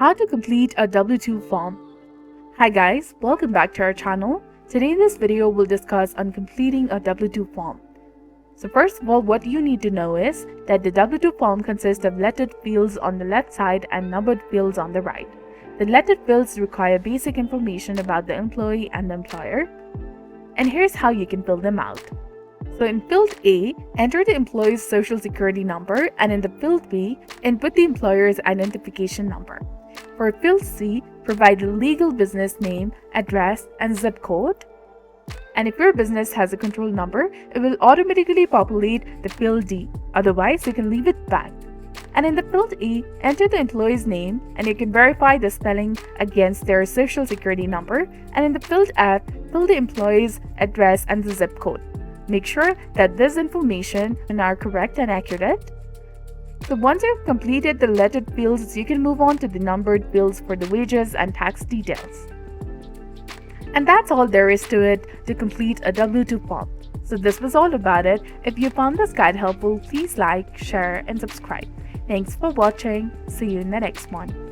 How to complete a W-2 form. Hi guys, welcome back to our channel. Today in this video we'll discuss on completing a W-2 form. So first of all, what you need to know is that the W-2 form consists of lettered fields on the left side and numbered fields on the right. The lettered fields require basic information about the employee and the employer. And here's how you can fill them out. So in field A, enter the employee's social security number, and in the field B, input the employer's identification number. For field C, provide the legal business name, address, and zip code. And if your business has a control number, it will automatically populate the field D. Otherwise, you can leave it blank. And in the field E, enter the employee's name, and you can verify the spelling against their social security number. And in the field F, fill the employee's address and the zip code. Make sure that this information are correct and accurate. So once you've completed the lettered fields, you can move on to the numbered fields for the wages and tax details. And that's all there is to it to complete a W-2 form. So this was all about it. If you found this guide helpful, please like, share, and subscribe. Thanks for watching. See you in the next one.